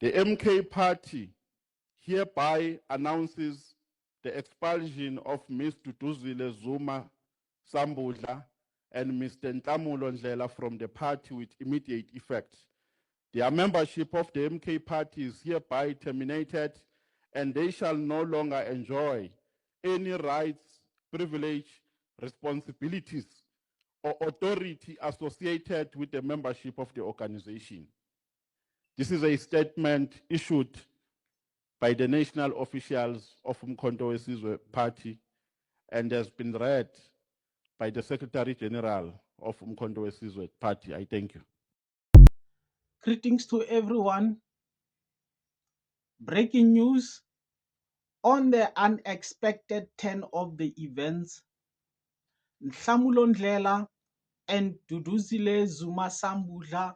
The MK party hereby announces the expulsion of Ms. Duduzile Zuma Sambudla and Mr. Ntamulo Ndlela from the party with immediate effect. Their membership of the MK party is hereby terminated, and they shall no longer enjoy any rights, privilege, responsibilities, or authority associated with the membership of the organization. This is a statement issued by the national officials of Umkhonto weSizwe Party and has been read by the Secretary General of Umkhonto weSizwe Party. I thank you. Greetings to everyone. Breaking news on the unexpected turn of the events. Nhlamulo Ndlela and Duduzile Zuma Sambudla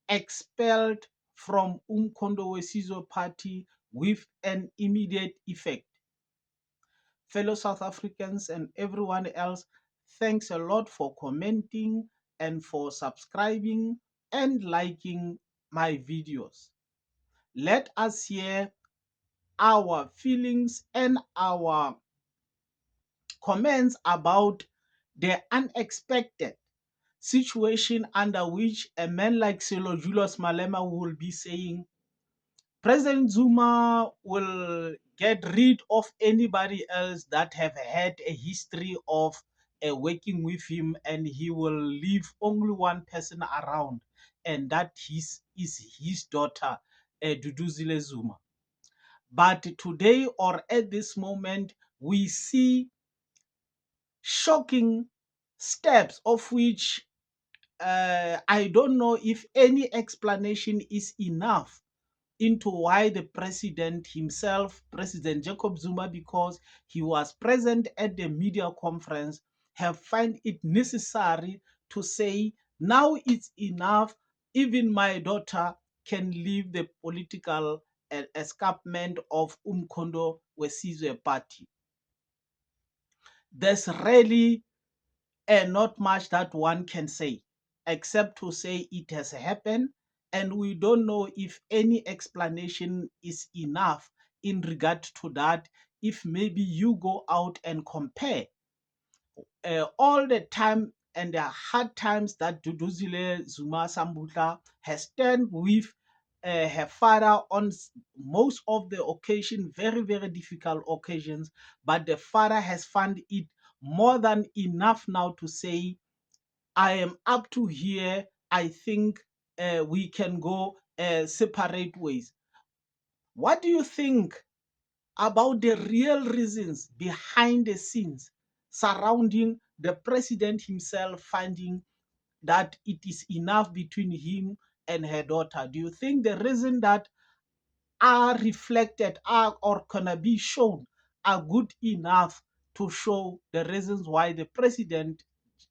expelled from Umkhonto weSizwe Party with an immediate effect. Fellow South Africans and everyone else, thanks a lot for commenting and for subscribing and liking my videos. Let us hear our feelings and our comments about the unexpected situation under which a man like Selo Julius Malema will be saying President Zuma will get rid of anybody else that have had a history of working with him, and he will leave only one person around, and that is his daughter, Duduzile Zuma. But today, or at this moment, we see shocking steps of which I don't know if any explanation is enough into why the president himself, President Jacob Zuma, because he was present at the media conference, have find it necessary to say, now it's enough, even my daughter can leave the political escarpment of Umkhonto weSizwe Party. There's really not much that one can say, except to say it has happened, and we don't know if any explanation is enough in regard to that. If maybe you go out and compare all the time and the hard times that Duduzile Zuma Sambudla has spent with her father on most of the occasion, very, very difficult occasions, but the father has found it more than enough now to say, I am up to here. I think we can go separate ways. What do you think about the real reasons behind the scenes surrounding the president himself finding that it is enough between him and her daughter? Do you think the reason that are reflected or can be shown are good enough to show the reasons why the president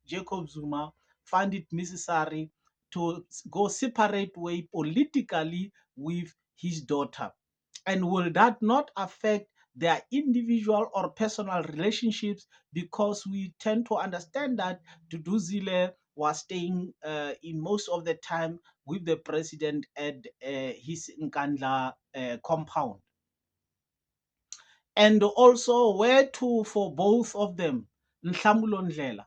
Jacob Zuma found it necessary to go separate way politically with his daughter? And will that not affect their individual or personal relationships? Because we tend to understand that Duduzile was staying in most of the time with the president at his Nkandla compound. And also, where to for both of them, Nhlamulo Ndlela?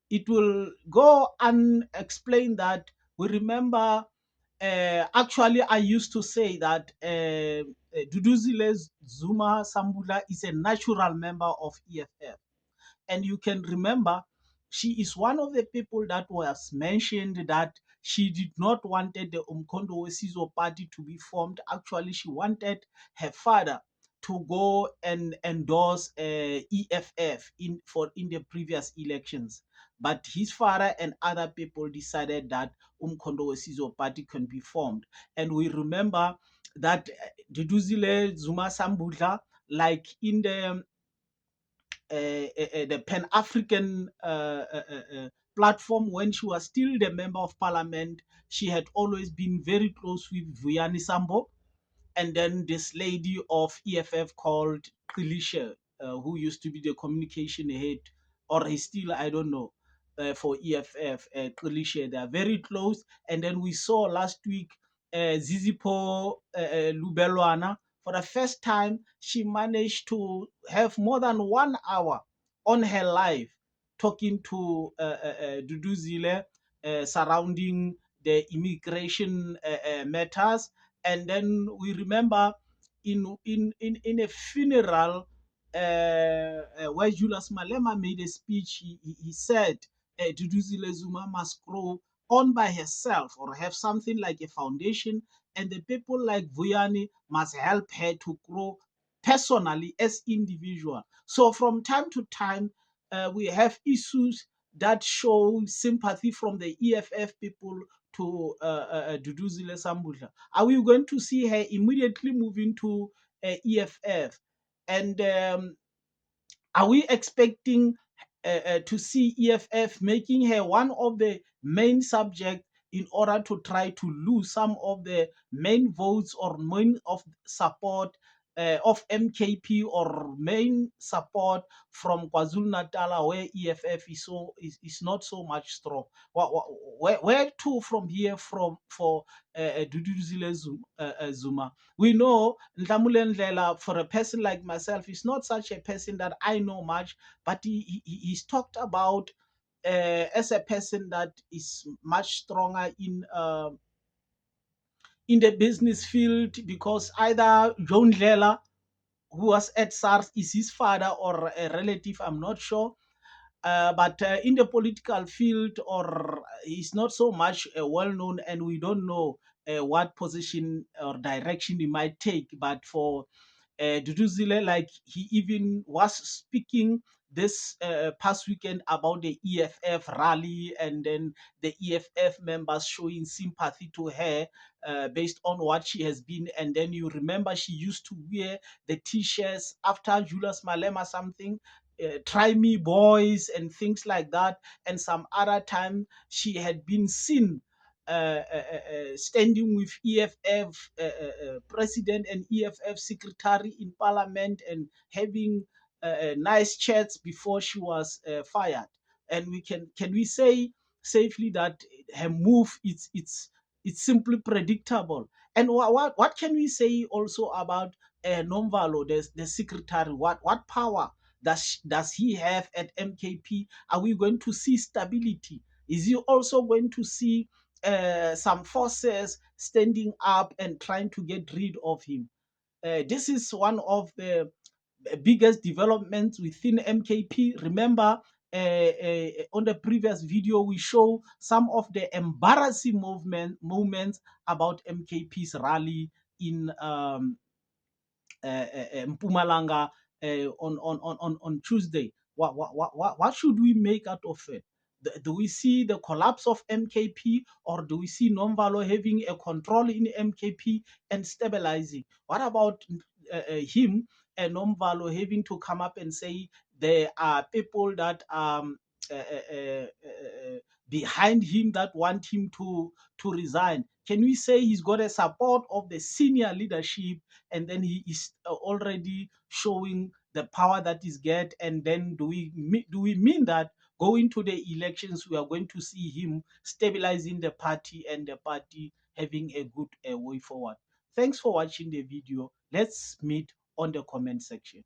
It will go unexplained that we remember. Actually, I used to say that Duduzile Zuma Sambudla is a natural member of EFF. And you can remember, she is one of the people that was mentioned that she did not wanted the Umkhonto weSizwe Party to be formed. Actually, she wanted her father to go and endorse EFF in the previous elections. But his father and other people decided that Umkhonto weSizwe Party can be formed. And we remember that Duduzile Zuma Sambudla, like in the Pan-African platform, when she was still the member of parliament, she had always been very close with Vuyani Sambo, and then this lady of EFF called Qilishe, who used to be the communication head, or he's still, I don't know, for EFF, Qilishe. They are very close. And then we saw last week Zizipho Lubelwana. For the first time, she managed to have more than 1 hour on her live talking to Duduzile surrounding the immigration matters. And then we remember in a funeral where Julius Malema made a speech, he said Duduzile Zuma must grow on by herself or have something like a foundation, and the people like Vuyani must help her to grow personally as individual. So from time to time, we have issues that show sympathy from the EFF people to Duduzile Sambudla. Are we going to see her immediately moving to EFF? And are we expecting to see EFF making her one of the main subjects in order to try to lose some of the main votes or main of support of MKP or main support from KwaZulu Natal, where EFF is not so much strong? Where to from here from for Duduzile Zuma? We know Ndlamule Ndlela, for a person like myself, is not such a person that I know much, but he's talked about as a person that is much stronger in the business field, because either John Ndlela, who was at SARS, is his father or a relative, I'm not sure. But in the political field, or he's not so much well known, and we don't know what position or direction he might take. But for Duduzile, like he even was speaking this past weekend about the EFF rally, and then the EFF members showing sympathy to her based on what she has been. And then you remember she used to wear the t-shirts after Julius Malema something, try me boys and things like that. And some other time she had been seen standing with EFF president and EFF secretary in parliament and having nice chats before she was fired. And can we say safely that her move it's simply predictable? And what can we say also about Nomvalo, the secretary? What power does he have at MKP? Are we going to see stability? Is he also going to see some forces standing up and trying to get rid of him? This is one of the biggest developments within MKP. Remember, on the previous video, we show some of the embarrassing moments about MKP's rally in Mpumalanga on Tuesday. What should we make out of it? Do we see the collapse of MKP, or do we see Nomvalo having a control in MKP and stabilizing? What about him and Nomvalo having to come up and say there are people that behind him that want him to resign? Can we say he's got a support of the senior leadership, and then he is already showing the power that is get? And then do we mean that going to the elections we are going to see him stabilizing the party and the party having a good way forward? Thanks for watching the video. Let's meet on the comment section.